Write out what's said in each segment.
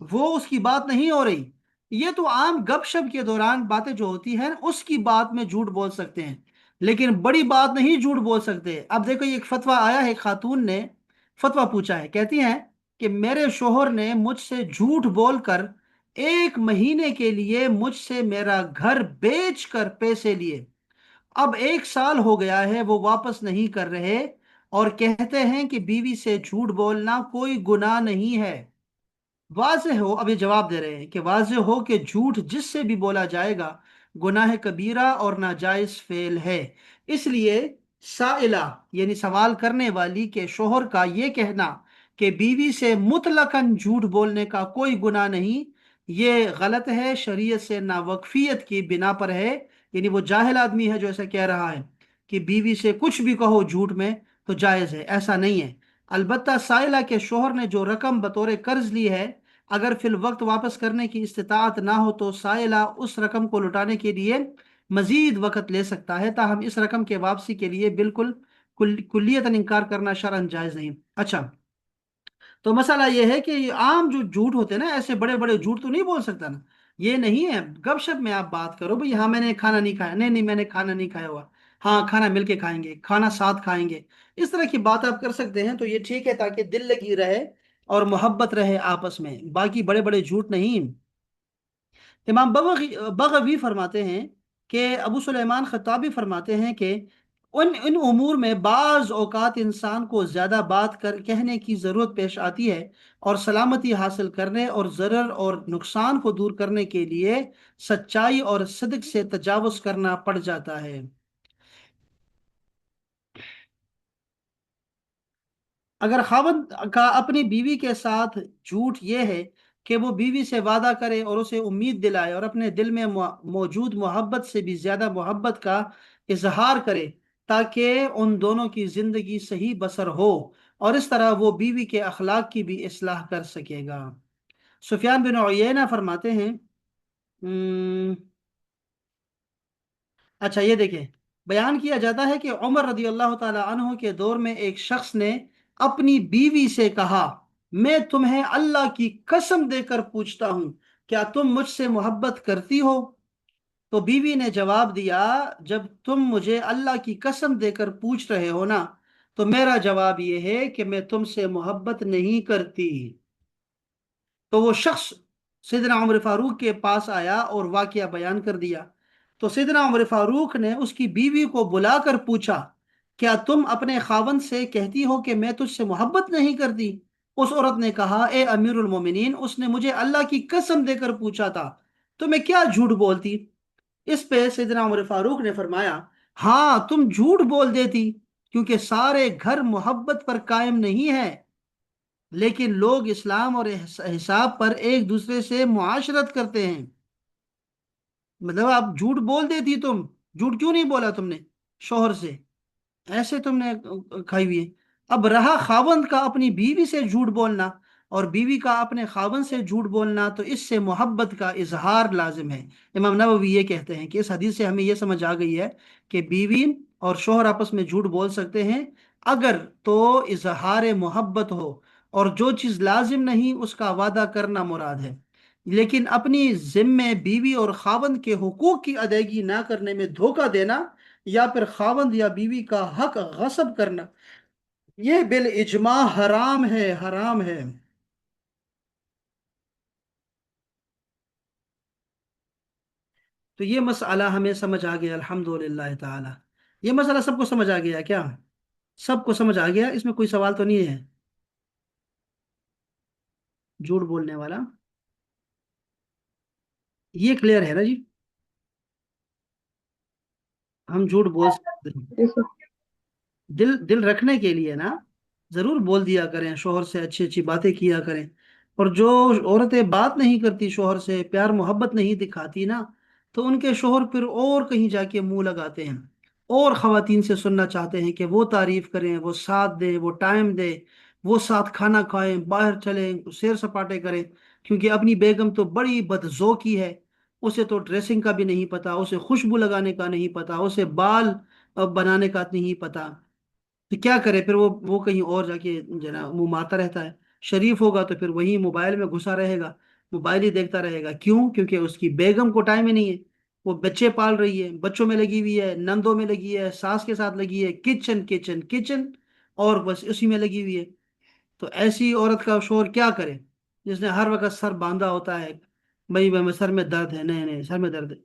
وہ اس کی بات نہیں ہو رہی، یہ تو عام گپ شپ کے دوران باتیں جو ہوتی ہیں اس کی بات میں جھوٹ بول سکتے ہیں، لیکن بڑی بات نہیں جھوٹ بول سکتے۔ اب دیکھو، یہ ایک فتویٰ آیا ہے، ایک خاتون نے فتویٰ پوچھا ہے، کہتی ہیں کہ میرے شوہر نے مجھ سے جھوٹ بول کر 1 مہینے کے لیے مجھ سے میرا گھر بیچ کر پیسے لیے، اب 1 سال ہو گیا ہے وہ واپس نہیں کر رہے، اور کہتے ہیں کہ بیوی سے جھوٹ بولنا کوئی گناہ نہیں ہے۔ واضح ہو، اب یہ جواب دے رہے ہیں کہ واضح ہو کہ جھوٹ جس سے بھی بولا جائے گا گناہ کبیرہ اور ناجائز فعل ہے، اس لیے سائلہ یعنی سوال کرنے والی کے شوہر کا یہ کہنا کہ بیوی سے مطلقاً جھوٹ بولنے کا کوئی گناہ نہیں، یہ غلط ہے، شریعت سے ناوقفیت کی بنا پر ہے، یعنی وہ جاہل آدمی ہے جو ایسا کہہ رہا ہے کہ بیوی سے کچھ بھی کہو جھوٹ میں تو جائز ہے، ایسا نہیں ہے۔ البتہ سائلہ کے شوہر نے جو رقم بطور قرض لی ہے، اگر فی الوقت واپس کرنے کی استطاعت نہ ہو تو سائلہ اس رقم کو لوٹانے کے لیے مزید وقت لے سکتا ہے، تاہم اس رقم کے واپسی کے لیے بالکل کلیتاً انکار کرنا شرعاً جائز نہیں۔ اچھا، تو مسئلہ یہ ہے کہ یہ عام جو جھوٹ ہوتے ہیں نا، ایسے بڑے بڑے جھوٹ تو نہیں بول سکتا نا، یہ نہیں ہے گپ شپ میں آپ بات کرو بھئی، ہاں میں نے کھانا نہیں کھایا، نہیں نہیں میں نے کھانا نہیں کھایا ہوا، ہاں کھانا مل کے کھائیں گے، کھانا ساتھ کھائیں گے، اس طرح کی بات آپ کر سکتے ہیں تو یہ ٹھیک ہے، تاکہ دل لگی رہے اور محبت رہے آپس میں، باقی بڑے بڑے جھوٹ نہیں۔ امام بغوی فرماتے ہیں کہ ابو سلیمان خطابی فرماتے ہیں کہ ان امور میں بعض اوقات انسان کو زیادہ بات کہنے کی ضرورت پیش آتی ہے، اور سلامتی حاصل کرنے اور ضرر اور نقصان کو دور کرنے کے لیے سچائی اور صدق سے تجاوز کرنا پڑ جاتا ہے۔ اگر خاوند کا اپنی بیوی کے ساتھ جھوٹ یہ ہے کہ وہ بیوی سے وعدہ کرے اور اسے امید دلائے اور اپنے دل میں موجود محبت سے بھی زیادہ محبت کا اظہار کرے، تاکہ ان دونوں کی زندگی صحیح بسر ہو، اور اس طرح وہ بیوی کے اخلاق کی بھی اصلاح کر سکے گا۔ سفیان بن عیینہ فرماتے ہیں، اچھا یہ دیکھیں، بیان کیا جاتا ہے کہ عمر رضی اللہ تعالی عنہ کے دور میں ایک شخص نے اپنی بیوی سے کہا، میں تمہیں اللہ کی قسم دے کر پوچھتا ہوں، کیا تم مجھ سے محبت کرتی ہو؟ تو بیوی نے جواب دیا، جب تم مجھے اللہ کی قسم دے کر پوچھ رہے ہو نا، تو میرا جواب یہ ہے کہ میں تم سے محبت نہیں کرتی۔ تو وہ شخص سیدنا عمر فاروق کے پاس آیا اور واقعہ بیان کر دیا، تو سیدنا عمر فاروق نے اس کی بیوی کو بلا کر پوچھا، کیا تم اپنے خاوند سے کہتی ہو کہ میں تجھ سے محبت نہیں کرتی؟ اس عورت نے کہا، اے امیر المومنین، اس نے مجھے اللہ کی قسم دے کر پوچھا تھا، تو میں کیا جھوٹ بولتی؟ اس پہ سیدنا عمر فاروق نے فرمایا، ہاں تم جھوٹ بول دیتی، کیونکہ سارے گھر محبت پر قائم نہیں ہے، لیکن لوگ اسلام اور حساب پر ایک دوسرے سے معاشرت کرتے ہیں۔ مطلب آپ جھوٹ بول دیتی، تم جھوٹ کیوں نہیں بولا تم نے شوہر سے؟ ایسے تم نے کھائی ہوئی ہے۔ اب رہا خاوند کا اپنی بیوی سے جھوٹ بولنا اور بیوی کا اپنے خاوند سے جھوٹ بولنا، تو اس سے محبت کا اظہار لازم ہے۔ امام نووی یہ کہتے ہیں کہ اس حدیث سے ہمیں یہ سمجھ آ گئی ہے کہ بیوی اور شوہر آپس میں جھوٹ بول سکتے ہیں اگر تو اظہار محبت ہو، اور جو چیز لازم نہیں اس کا وعدہ کرنا مراد ہے، لیکن اپنی ذمے بیوی اور خاوند کے حقوق کی ادائیگی نہ کرنے میں دھوکہ دینا، یا پھر خاوند یا بیوی کا حق غصب کرنا، یہ بالاجماع حرام ہے، حرام ہے۔ تو یہ مسئلہ ہمیں سمجھ آ گیا الحمدللہ تعالی، یہ مسئلہ سب کو سمجھ آ گیا کیا؟ سب کو سمجھ آ گیا، اس میں کوئی سوال تو نہیں ہے؟ جھوٹ بولنے والا یہ کلیئر ہے نا جی؟ ہم جھوٹ بول سکتے ہیں، دل دل رکھنے کے لیے نا، ضرور بول دیا کریں، شوہر سے اچھی اچھی باتیں کیا کریں، اور جو عورتیں بات نہیں کرتی شوہر سے، پیار محبت نہیں دکھاتی نا، تو ان کے شوہر پھر اور کہیں جا کے منہ لگاتے ہیں، اور خواتین سے سننا چاہتے ہیں کہ وہ تعریف کریں، وہ ساتھ دے، وہ ٹائم دے، وہ ساتھ کھانا کھائیں، باہر چلیں، سیر سپاٹے کریں، کیونکہ اپنی بیگم تو بڑی بدذوقی ہے، اسے تو ڈریسنگ کا بھی نہیں پتا، اسے خوشبو لگانے کا نہیں پتا، اسے بال بنانے کا نہیں پتا، تو کیا کرے پھر وہ کہیں اور جا کے جو ہے نا منہ مارتا رہتا ہے، شریف ہوگا تو پھر وہی موبائل میں گھسا رہے گا، موبائل ہی دیکھتا رہے گا، کیوں؟ کیونکہ اس کی بیگم کو ٹائم ہی نہیں ہے، وہ بچے پال رہی ہے، بچوں میں لگی ہوئی ہے، نندوں میں لگی ہے، ساس کے ساتھ لگی ہے، کچن کچن کچن، اور بس اسی میں لگی ہوئی ہے۔ تو ایسی عورت کا شوہر کیا کرے جس نے ہر وقت سر باندھا ہوتا ہے، بھائی میں سر میں درد ہے، نہیں نہیں سر میں درد ہے؟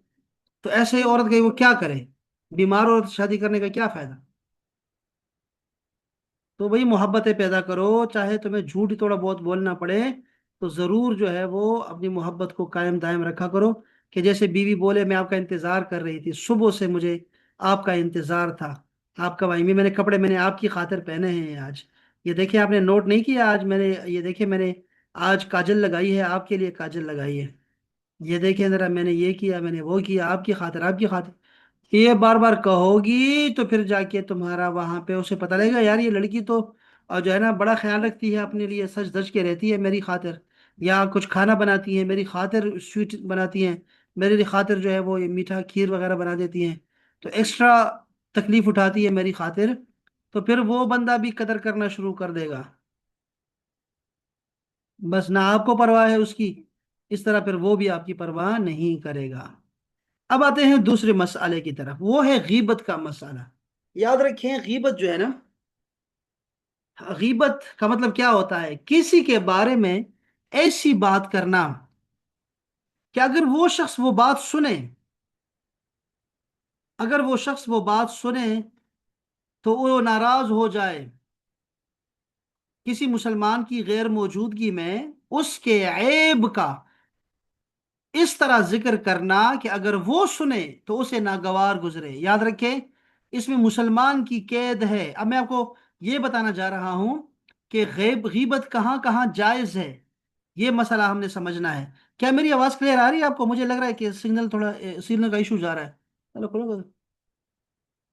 تو ایسے ہی عورت کا وہ کیا کرے؟ بیمار عورت سے شادی کرنے کا کیا فائدہ؟ تو وہی محبتیں پیدا کرو، چاہے تمہیں جھوٹ ہی تھوڑا بہت بولنا پڑے، تو ضرور جو ہے وہ اپنی محبت کو قائم دائم رکھا کرو، کہ جیسے بیوی بولے میں آپ کا انتظار کر رہی تھی، صبح سے مجھے آپ کا انتظار تھا، آپ کا بھائی میں نے کپڑے میں نے آپ کی خاطر پہنے ہیں آج، یہ دیکھیں آپ نے نوٹ نہیں کیا آج میں نے، یہ دیکھیں میں نے آج کاجل لگائی ہے، آپ کے لیے کاجل لگائی ہے، یہ دیکھیں ذرا میں نے یہ کیا میں نے وہ کیا، آپ کی خاطر آپ کی خاطر، یہ بار بار کہو گی تو پھر جا کے تمہارا وہاں پہ اسے پتہ لگے گا یار یہ لڑکی تو اور جو ہے نا بڑا خیال رکھتی ہے اپنے لیے، سج دج کے رہتی ہے میری خاطر، یا کچھ کھانا بناتی ہے میری خاطر، سویٹ بناتی ہیں میری لیے خاطر، جو ہے وہ یہ میٹھا کھیر وغیرہ بنا دیتی ہیں، تو ایکسٹرا تکلیف اٹھاتی ہے میری خاطر، تو پھر وہ بندہ بھی قدر کرنا شروع کر دے گا، بس نہ آپ کو پرواہ ہے اس کی، اس طرح پھر وہ بھی آپ کی پرواہ نہیں کرے گا۔ اب آتے ہیں دوسرے مسئلے کی طرف، وہ ہے غیبت کا مسئلہ۔ یاد رکھیں غیبت جو ہے نا، غیبت کا مطلب کیا ہوتا ہے؟ کسی کے بارے میں ایسی بات کرنا کہ اگر وہ شخص وہ بات سنے، اگر وہ شخص وہ بات سنے تو وہ ناراض ہو جائے، کسی مسلمان کی غیر موجودگی میں اس کے عیب کا اس طرح ذکر کرنا کہ اگر وہ سنے تو اسے ناگوار گزرے۔ یاد رکھیں اس میں مسلمان کی قید ہے۔ اب میں آپ کو یہ بتانا چاہ رہا ہوں کہ غیبت کہاں کہاں جائز ہے، یہ مسئلہ ہم نے سمجھنا ہے۔ کیا میری آواز کلیئر آ رہی ہے آپ کو؟ مجھے لگ رہا ہے کہ سگنل تھوڑا سگنل کا ایشو جا رہا ہے۔ چلو کھولو۔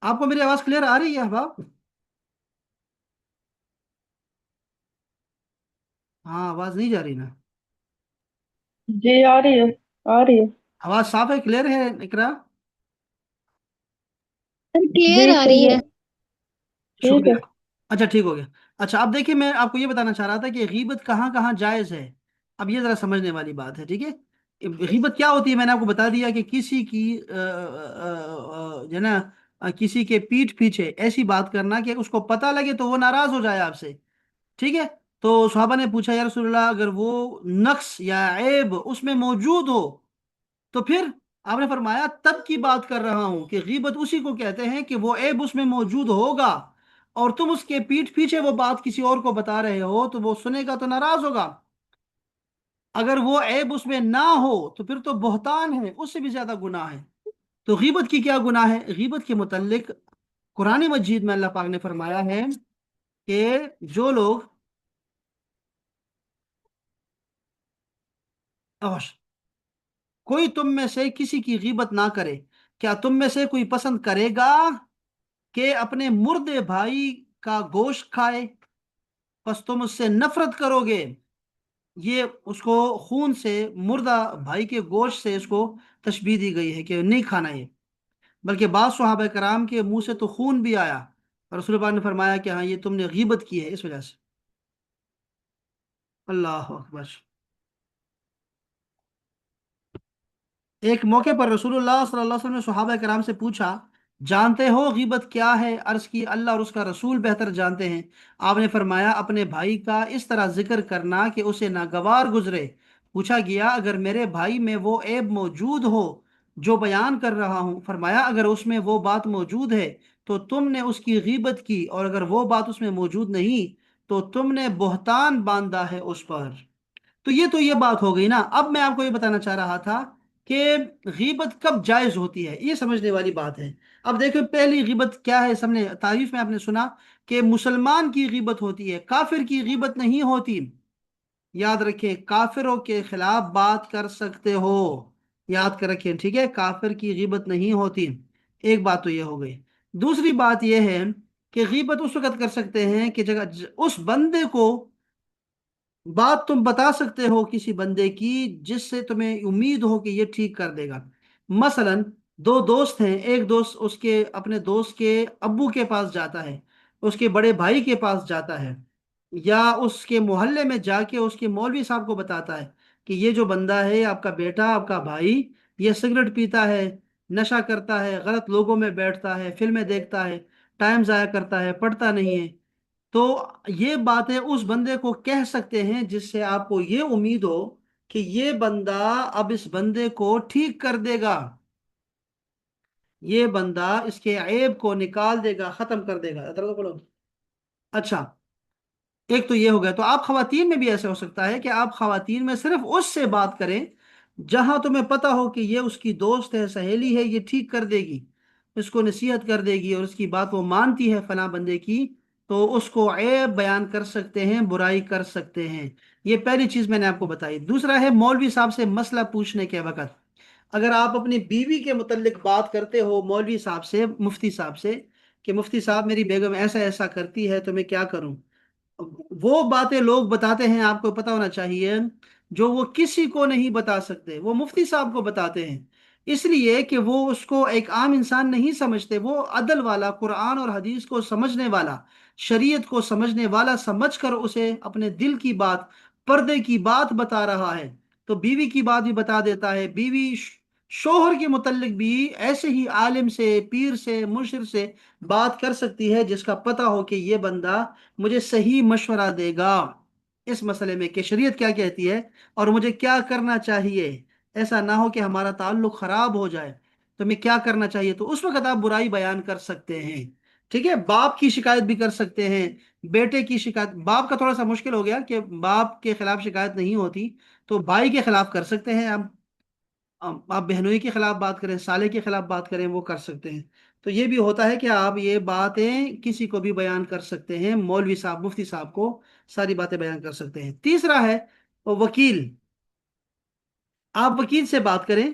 آپ کو میری آواز کلیئر آ رہی ہے احباب؟ ہاں آواز نہیں جا رہی نا؟ جی آ رہی ہے، آ رہی ہے۔ آواز صاف ہے، کلیئر ہے اقرا؟ جی کلیئر آ رہی کلیئر، ہے۔ ٹھیک ہے۔ شکریہ۔ اچھا ٹھیک ہو گیا۔ اچھا اب دیکھیں میں آپ کو یہ بتانا چاہ رہا تھا کہ غیبت کہاں کہاں جائز ہے۔ اب یہ ذرا سمجھنے والی بات ہے، ٹھیک ہے؟ غیبت کیا ہوتی ہے؟ میں نے آپ کو بتا دیا کہ کسی کی جو ہے نا کسی کے پیٹھ پیچھے ایسی بات کرنا کہ اس کو پتہ لگے تو وہ ناراض ہو جائے آپ سے، ٹھیک ہے؟ تو صحابہ نے پوچھا یا رسول اللہ اگر وہ نقص یا عیب اس میں موجود ہو تو پھر آپ نے فرمایا تب کی بات کر رہا ہوں کہ غیبت اسی کو کہتے ہیں کہ وہ عیب اس میں موجود ہوگا اور تم اس کے پیٹھ پیچھے وہ بات کسی اور کو بتا رہے ہو تو وہ سنے گا تو ناراض ہوگا، اگر وہ عیب اس میں نہ ہو تو پھر تو بہتان ہے، اس سے بھی زیادہ گناہ ہے۔ تو غیبت کی کیا گناہ ہے؟ غیبت کے متعلق قرآن مجید میں اللہ پاک نے فرمایا ہے کہ جو لوگ اوش، کوئی تم میں سے کسی کی غیبت نہ کرے، کیا تم میں سے کوئی پسند کرے گا کہ اپنے مردے بھائی کا گوشت کھائے؟ پس تم اس سے نفرت کرو گے۔ یہ اس کو خون سے، مردہ بھائی کے گوشت سے اس کو تشبیہ دی گئی ہے کہ نہیں کھانا یہ، بلکہ بعض صحابہ کرام کے منہ سے تو خون بھی آیا اور رسول اللہ نے فرمایا کہ ہاں یہ تم نے غیبت کی ہے اس وجہ سے۔ اللہ اکبر۔ ایک موقع پر رسول اللہ صلی اللہ علیہ وسلم نے صحابہ کرام سے پوچھا جانتے ہو غیبت کیا ہے؟ عرض کی اللہ اور اس کا رسول بہتر جانتے ہیں۔ آپ نے فرمایا اپنے بھائی کا اس طرح ذکر کرنا کہ اسے ناگوار گزرے۔ پوچھا گیا اگر میرے بھائی میں وہ عیب موجود ہو جو بیان کر رہا ہوں؟ فرمایا اگر اس میں وہ بات موجود ہے تو تم نے اس کی غیبت کی، اور اگر وہ بات اس میں موجود نہیں تو تم نے بہتان باندھا ہے اس پر۔ تو یہ بات ہو گئی نا۔ اب میں آپ کو یہ بتانا چاہ رہا تھا کہ غیبت کب جائز ہوتی ہے، یہ سمجھنے والی بات ہے۔ اب دیکھیں پہلی غیبت کیا ہے، سب نے تعریف میں آپ نے سنا کہ مسلمان کی غیبت ہوتی ہے، کافر کی غیبت نہیں ہوتی۔ یاد رکھیں کافروں کے خلاف بات کر سکتے ہو، یاد کر رکھیں، ٹھیک ہے؟ کافر کی غیبت نہیں ہوتی۔ ایک بات تو یہ ہو گئی۔ دوسری بات یہ ہے کہ غیبت اس وقت کر سکتے ہیں کہ جگہ اس بندے کو بات تم بتا سکتے ہو کسی بندے کی جس سے تمہیں امید ہو کہ یہ ٹھیک کر دے گا۔ مثلا دو دوست ہیں، ایک دوست اس کے اپنے دوست کے ابو کے پاس جاتا ہے، اس کے بڑے بھائی کے پاس جاتا ہے، یا اس کے محلے میں جا کے اس کے مولوی صاحب کو بتاتا ہے کہ یہ جو بندہ ہے، آپ کا بیٹا، آپ کا بھائی، یہ سگریٹ پیتا ہے، نشہ کرتا ہے، غلط لوگوں میں بیٹھتا ہے، فلمیں دیکھتا ہے، ٹائم ضائع کرتا ہے، پڑھتا نہیں ہے، تو یہ باتیں اس بندے کو کہہ سکتے ہیں جس سے آپ کو یہ امید ہو کہ یہ بندہ اب اس بندے کو ٹھیک کر دے گا، یہ بندہ اس کے عیب کو نکال دے گا، ختم کر دے گا۔ ادھر بولو۔ اچھا، ایک تو یہ ہو گیا۔ تو آپ خواتین میں بھی ایسے ہو سکتا ہے کہ آپ خواتین میں صرف اس سے بات کریں جہاں تمہیں پتا ہو کہ یہ اس کی دوست ہے، سہیلی ہے، یہ ٹھیک کر دے گی، اس کو نصیحت کر دے گی، اور اس کی بات وہ مانتی ہے فلاں بندے کی، تو اس کو عیب بیان کر سکتے ہیں، برائی کر سکتے ہیں۔ یہ پہلی چیز میں نے آپ کو بتائی۔ دوسرا ہے مولوی صاحب سے مسئلہ پوچھنے کے وقت، اگر آپ اپنی بیوی کے متعلق بات کرتے ہو مولوی صاحب سے، مفتی صاحب سے، کہ مفتی صاحب میری بیگم ایسا ایسا کرتی ہے تو میں کیا کروں، وہ باتیں لوگ بتاتے ہیں، آپ کو پتا ہونا چاہیے، جو وہ کسی کو نہیں بتا سکتے، وہ مفتی صاحب کو بتاتے ہیں، اس لیے کہ وہ اس کو ایک عام انسان نہیں سمجھتے، وہ عدل والا، قرآن اور حدیث کو سمجھنے والا، شریعت کو سمجھنے والا سمجھ کر اسے اپنے دل کی بات، پردے کی بات بتا رہا ہے۔ تو بیوی کی بات بھی بتا دیتا ہے، بیوی شوہر کے متعلق بھی ایسے ہی عالم سے، پیر سے، مرشد سے بات کر سکتی ہے جس کا پتہ ہو کہ یہ بندہ مجھے صحیح مشورہ دے گا اس مسئلے میں، کہ شریعت کیا کہتی ہے اور مجھے کیا کرنا چاہیے، ایسا نہ ہو کہ ہمارا تعلق خراب ہو جائے، تو میں کیا کرنا چاہیے، تو اس وقت آپ برائی بیان کر سکتے ہیں۔ ٹھیک ہے، باپ کی شکایت بھی کر سکتے ہیں، بیٹے کی شکایت، باپ کا تھوڑا سا مشکل ہو گیا کہ باپ کے خلاف شکایت نہیں ہوتی، تو بھائی کے خلاف کر سکتے ہیں آپ بہنوئی کے خلاف بات کریں، سالے کے خلاف بات کریں، وہ کر سکتے ہیں۔ تو یہ بھی ہوتا ہے کہ آپ یہ باتیں کسی کو بھی بیان کر سکتے ہیں، مولوی صاحب، مفتی صاحب کو ساری باتیں بیان کر سکتے ہیں۔ تیسرا ہے وکیل، آپ وکیل سے بات کریں،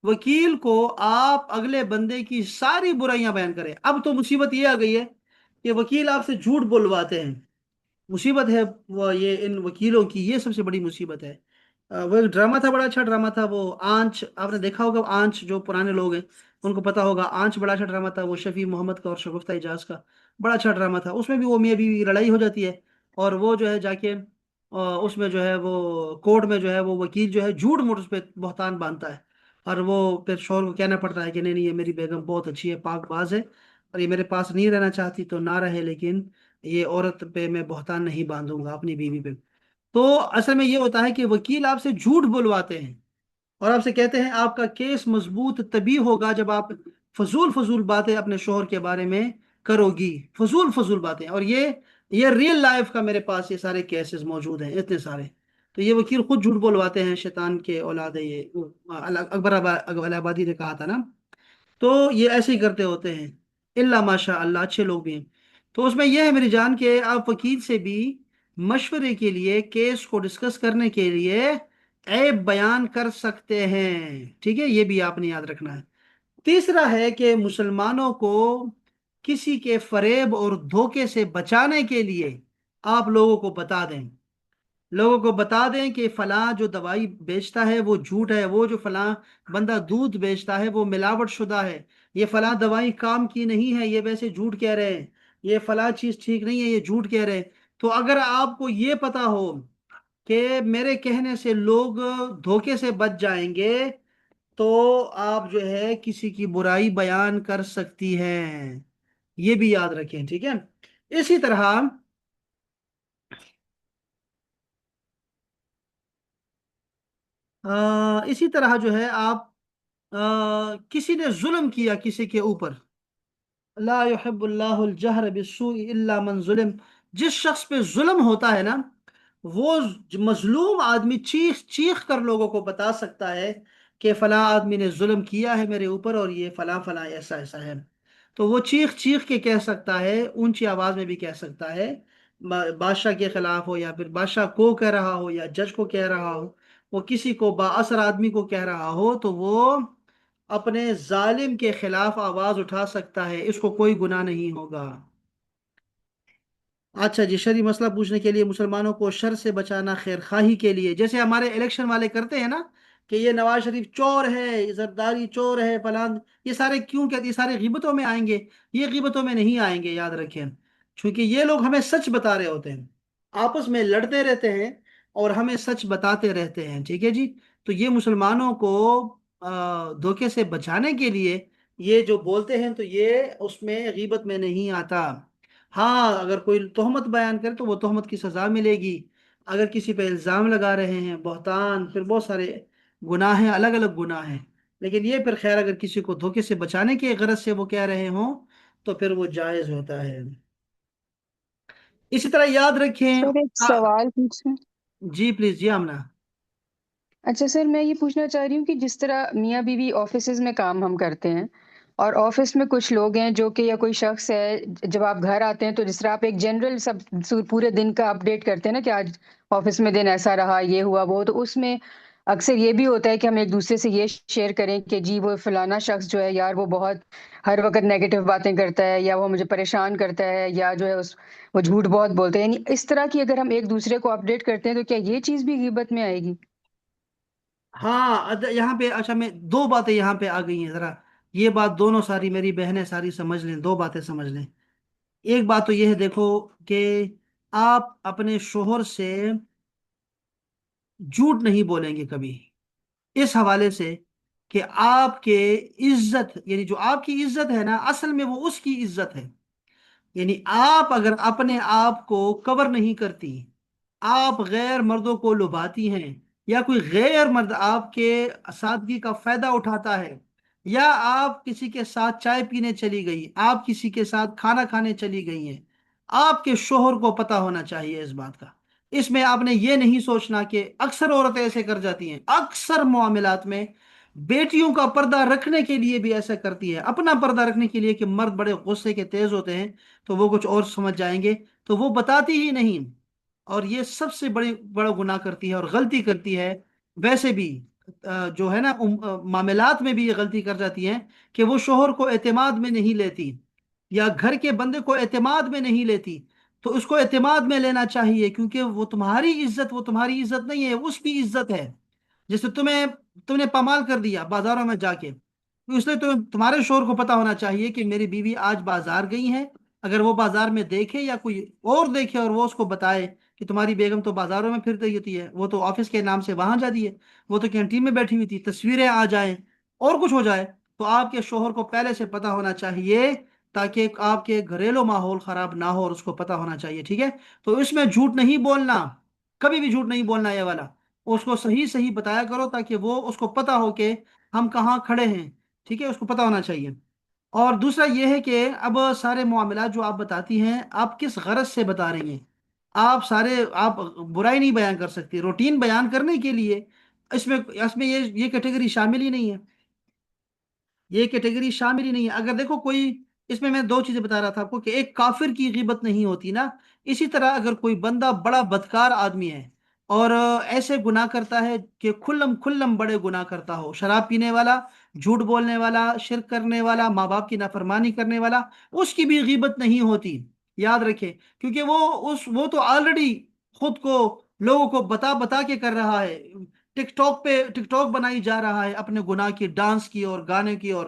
وکیل کو آپ اگلے بندے کی ساری برائیاں بیان کریں۔ اب تو مصیبت یہ آ گئی ہے کہ وکیل آپ سے جھوٹ بلواتے ہیں، مصیبت ہے وہ، یہ ان وکیلوں کی یہ سب سے بڑی مصیبت ہے۔ وہ ایک ڈرامہ تھا، بڑا اچھا ڈرامہ تھا وہ آنچ، آپ نے دیکھا ہوگا آنچ، جو پرانے لوگ ہیں ان کو پتا ہوگا، آنچ بڑا اچھا ڈرامہ تھا، وہ شفیع محمد کا اور شگفتہ اجاز کا، بڑا اچھا ڈرامہ تھا۔ اس میں بھی وہ میاں بیوی لڑائی ہو جاتی ہے، اور وہ جو ہے جا کے اس میں جو ہے وہ کورٹ میں جو ہے وہ وکیل جو ہے جھوٹ موٹ اس پہ بہتان باندھتا ہے، اور وہ پھر شوہر کو کہنا پڑتا ہے کہ نہیں نہیں، یہ میری بیگم بہت اچھی ہے، پاک باز ہے، اور یہ میرے پاس نہیں رہنا چاہتی تو نہ رہے، لیکن یہ عورت پہ میں بہتان نہیں باندھوں گا، اپنی بیوی پہ۔ تو اصل میں یہ ہوتا ہے کہ وکیل آپ سے جھوٹ بلواتے ہیں، اور آپ سے کہتے ہیں آپ کا کیس مضبوط تبھی ہوگا جب آپ فضول فضول باتیں اپنے شوہر کے بارے میں کرو گی، فضول فضول باتیں، اور یہ ریئل لائف کا میرے پاس یہ سارے کیسز موجود ہیں، اتنے سارے۔ تو یہ وکیل خود جھوٹ بلواتے ہیں، شیطان کے اولاد ہے یہ، اکبر آبادی نے کہا تھا نا، تو یہ ایسے ہی کرتے ہوتے ہیں، اللہ ماشاء اللہ اچھے لوگ بھی ہیں۔ تو اس میں یہ ہے میری جان کہ آپ وکیل سے بھی مشورے کے لیے، کیس کو ڈسکس کرنے کے لیے عیب بیان کر سکتے ہیں، ٹھیک ہے، یہ بھی آپ نے یاد رکھنا ہے۔ تیسرا ہے کہ مسلمانوں کو کسی کے فریب اور دھوکے سے بچانے کے لیے آپ لوگوں کو بتا دیں، لوگوں کو بتا دیں کہ فلاں جو دوائی بیچتا ہے وہ جھوٹ ہے، وہ جو فلاں بندہ دودھ بیچتا ہے وہ ملاوٹ شدہ ہے، یہ فلاں دوائی کام کی نہیں ہے، یہ ویسے جھوٹ کہہ رہے ہیں، یہ فلاں چیز ٹھیک نہیں ہے، یہ جھوٹ کہہ رہے ہیں۔ تو اگر آپ کو یہ پتا ہو کہ میرے کہنے سے لوگ دھوکے سے بچ جائیں گے، تو آپ جو ہے کسی کی برائی بیان کر سکتی ہیں، یہ بھی یاد رکھیں، ٹھیک ہے۔ اسی طرح اسی طرح جو ہے آپ کسی نے ظلم کیا کسی کے اوپر، لا يحب اللہ الجہر بالسوء الا من ظلم، جس شخص پہ ظلم ہوتا ہے نا، وہ مظلوم آدمی چیخ چیخ کر لوگوں کو بتا سکتا ہے کہ فلاں آدمی نے ظلم کیا ہے میرے اوپر، اور یہ فلاں فلاں ایسا ایسا ہے، تو وہ چیخ چیخ کے کہہ سکتا ہے، اونچی آواز میں بھی کہہ سکتا ہے، بادشاہ کے خلاف ہو، یا پھر بادشاہ کو کہہ رہا ہو، یا جج کو کہہ رہا ہو، وہ کسی کو با اثر آدمی کو کہہ رہا ہو، تو وہ اپنے ظالم کے خلاف آواز اٹھا سکتا ہے، اس کو کوئی گناہ نہیں ہوگا۔ اچھا جی، شرعی مسئلہ پوچھنے کے لیے، مسلمانوں کو شر سے بچانا، خیر خواہی کے لیے، جیسے ہمارے الیکشن والے کرتے ہیں نا، کہ یہ نواز شریف چور ہے، یہ زرداری چور ہے، فلان، یہ سارے کیوں کہتے، یہ سارے غیبتوں میں آئیں گے؟ یہ غیبتوں میں نہیں آئیں گے، یاد رکھیں، چونکہ یہ لوگ ہمیں سچ بتا رہے ہوتے ہیں، آپس میں لڑتے رہتے ہیں، اور ہمیں سچ بتاتے رہتے ہیں، ٹھیک ہے جی؟ تو یہ مسلمانوں کو دھوکے سے بچانے کے لیے یہ جو بولتے ہیں، تو یہ اس میں غیبت میں نہیں آتا۔ ہاں، اگر کوئی تہمت بیان کرے تو وہ تہمت کی سزا ملے گی۔ اگر کسی پہ الزام لگا رہے ہیں، بہتان، پھر بہت سارے گناہ ہیں، الگ الگ گناہ ہیں، لیکن یہ پھر خیر اگر کسی کو دھوکے سے بچانے کی غرض سے وہ کہہ رہے ہوں تو پھر وہ جائز ہوتا ہے۔ اسی طرح یاد رکھیں سر ایک آ- سوال پوچھیں؟ جی پلیز، جی آمنہ۔ اچھا سر، میں یہ پوچھنا چاہ رہی ہوں کہ جس طرح میاں بیوی آفیسز میں کام ہم کرتے ہیں، اور آفس میں کچھ لوگ ہیں جو کہ، یا کوئی شخص ہے، جب آپ گھر آتے ہیں تو جس طرح آپ ایک جنرل پورے دن کا اپڈیٹ کرتے ہیں نا کہ آج آفس میں دن ایسا رہا، یہ ہوا وہ، تو اس میں اکثر یہ بھی ہوتا ہے کہ ہم ایک دوسرے سے یہ شیئر کریں کہ جی وہ فلانا شخص جو ہے یار وہ بہت ہر وقت نیگیٹو باتیں کرتا ہے، یا وہ مجھے پریشان کرتا ہے، یا جو ہے وہ جھوٹ بہت بولتے ہیں، یعنی اس طرح کی اگر ہم ایک دوسرے کو اپڈیٹ کرتے ہیں تو کیا یہ چیز بھی غیبت میں آئے گی؟ ہاں، یہاں پہ اچھا، میں دو باتیں یہاں پہ آ گئی ہیں ذرا، یہ بات دونوں ساری میری بہنیں ساری سمجھ لیں، دو باتیں سمجھ لیں۔ ایک بات تو یہ ہے، دیکھو کہ آپ اپنے شوہر سے جھوٹ نہیں بولیں گے کبھی، اس حوالے سے کہ آپ کے عزت، یعنی جو آپ کی عزت ہے نا، اصل میں وہ اس کی عزت ہے۔ یعنی آپ اگر اپنے آپ کو کور نہیں کرتی، آپ غیر مردوں کو لبھاتی ہیں، یا کوئی غیر مرد آپ کے سادگی کا فائدہ اٹھاتا ہے، یا آپ کسی کے ساتھ چائے پینے چلی گئی، آپ کسی کے ساتھ کھانا کھانے چلی گئی ہیں، آپ کے شوہر کو پتا ہونا چاہیے اس بات کا۔ اس میں آپ نے یہ نہیں سوچنا کہ اکثر عورتیں ایسے کر جاتی ہیں، اکثر معاملات میں بیٹیوں کا پردہ رکھنے کے لیے بھی ایسا کرتی ہے، اپنا پردہ رکھنے کے لیے کہ مرد بڑے غصے کے تیز ہوتے ہیں تو وہ کچھ اور سمجھ جائیں گے، تو وہ بتاتی ہی نہیں، اور یہ سب سے بڑا گناہ کرتی ہے اور غلطی کرتی ہے۔ ویسے بھی جو ہے نا معاملات میں بھی یہ غلطی کر جاتی ہیں کہ وہ شوہر کو اعتماد میں نہیں لیتی، یا گھر کے بندے کو اعتماد میں نہیں لیتی۔ تو اس کو اعتماد میں لینا چاہیے، کیونکہ وہ تمہاری عزت نہیں ہے، اس کی عزت ہے۔ جیسے تم نے پامال کر دیا بازاروں میں جا کے، تو اس لیے تمہارے شوہر کو پتا ہونا چاہیے کہ میری بیوی آج بازار گئی ہے۔ اگر وہ بازار میں دیکھے یا کوئی اور دیکھے اور وہ اس کو بتائے کہ تمہاری بیگم تو بازاروں میں پھر رہی ہوتی ہے، وہ تو آفس کے نام سے وہاں جاتی ہے، وہ تو کینٹین میں بیٹھی ہوئی تھی، تصویریں آ جائیں اور کچھ ہو جائے، تو آپ کے شوہر کو پہلے سے پتا ہونا چاہیے، تاکہ آپ کے گھریلو ماحول خراب نہ ہو، اور اس کو پتا ہونا چاہیے، ٹھیک ہے؟ تو اس میں جھوٹ نہیں بولنا، کبھی بھی جھوٹ نہیں بولنا یہ والا، اس کو صحیح صحیح بتایا کرو تاکہ وہ اس کو پتا ہو کہ ہم کہاں کھڑے ہیں، ٹھیک ہے؟ اس کو پتا ہونا چاہیے۔ اور دوسرا یہ ہے کہ اب سارے معاملات جو آپ بتاتی ہیں، آپ کس غرض سے بتا رہی ہیں؟ آپ برائی نہیں بیان کر سکتی، روٹین بیان کرنے کے لیے اس میں یہ کیٹیگری شامل ہی نہیں ہے، یہ کیٹیگری شامل ہی نہیں ہے۔ اگر دیکھو کوئی، اس میں دو چیزیں بتا رہا تھا آپ کو کہ ایک کافر کی غیبت نہیں ہوتی نا، اسی طرح اگر کوئی بندہ بڑا بدکار آدمی ہے اور ایسے گناہ کرتا ہے کہ کھلم کھلم بڑے گناہ کرتا ہو، شراب پینے والا، جھوٹ بولنے والا، شرک کرنے والا، ماں باپ کی نافرمانی کرنے والا، اس کی بھی غیبت نہیں ہوتی، یاد رکھیں، کیونکہ وہ تو آلریڈی خود کو لوگوں کو بتا بتا کے کر رہا ہے، ٹک ٹاک بنائی جا رہا ہے اپنے گناہ کی، ڈانس کی اور گانے کی اور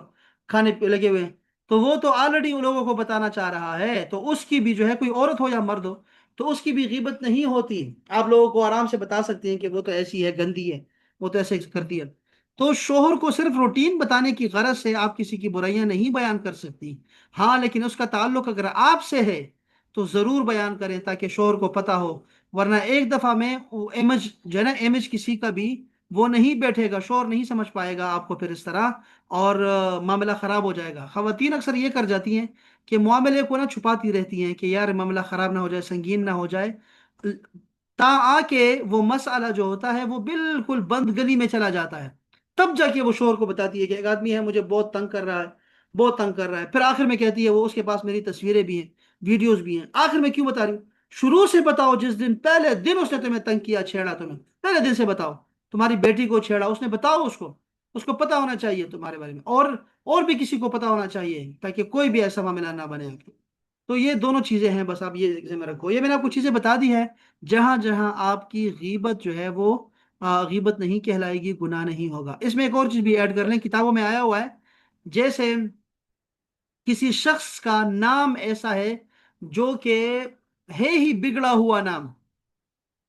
کھانے پہ لگے ہوئے ہیں، تو وہ تو آلریڈی لوگوں کو بتانا چاہ رہا ہے، تو اس کی بھی جو ہے، کوئی عورت ہو یا مرد ہو، تو اس کی بھی غیبت نہیں ہوتی۔ آپ لوگوں کو آرام سے بتا سکتے ہیں کہ وہ تو ایسی ہے، گندی ہے، وہ تو ایسے کرتی ہے۔ تو شوہر کو صرف روٹین بتانے کی غرض سے آپ کسی کی برائیاں نہیں بیان کر سکتی، ہاں لیکن اس کا تعلق اگر آپ سے ہے تو ضرور بیان کریں تاکہ شوہر کو پتا ہو، ورنہ ایک دفعہ میں وہ امیج جو ہے نا، امیج کسی کا بھی وہ نہیں بیٹھے گا، شوہر نہیں سمجھ پائے گا آپ کو پھر اس طرح، اور معاملہ خراب ہو جائے گا۔ خواتین اکثر یہ کر جاتی ہیں کہ معاملے کو نا چھپاتی رہتی ہیں کہ یار معاملہ خراب نہ ہو جائے، سنگین نہ ہو جائے، تا آ کے وہ مسئلہ جو ہوتا ہے وہ بالکل بند گلی میں چلا جاتا ہے، تب جا کے وہ شوہر کو بتاتی ہے کہ ایک آدمی ہے مجھے بہت تنگ کر رہا ہے، بہت تنگ کر رہا ہے، پھر آخر میں کہتی ہے وہ اس کے پاس میری تصویریں بھی ہیں، ویڈیوز بھی ہیں، آخر میں کیوں بتا رہی ہوں؟ شروع سے بتاؤ، جس دن پہلے دن اس نے تمہیں تنگ کیا، چھیڑا تمہیں، پہلے دن سے بتاؤ، تمہاری بیٹی کو چھیڑا اس نے، بتاؤ اس کو پتا ہونا چاہیے تمہارے بارے میں، اور بھی کسی کو پتا ہونا چاہیے تاکہ کوئی بھی ایسا معاملہ نہ بنے آپ کو۔ تو یہ دونوں چیزیں ہیں، بس آپ یہ ذمہ رکھو، یہ میں نے آپ کو چیزیں بتا دی ہے، جہاں جہاں آپ کی غیبت جو ہے وہ غیبت نہیں کہلائے گی، گناہ نہیں ہوگا۔ اس میں ایک اور چیز بھی ایڈ کر لیں، کتابوں میں آیا ہوا ہے، جیسے کسی شخص کا نام ایسا ہے جو کہ ہے ہی بگڑا ہوا نام،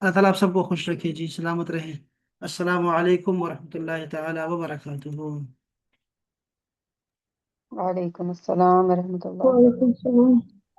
اللہ تعالیٰ آپ سب کو خوش رکھے جی، سلامت رہیں۔ السلام علیکم ورحمۃ اللہ تعالیٰ وبرکاتہ۔ وعلیکم السلام ورحمۃ اللہ۔ وعلیکم السلام۔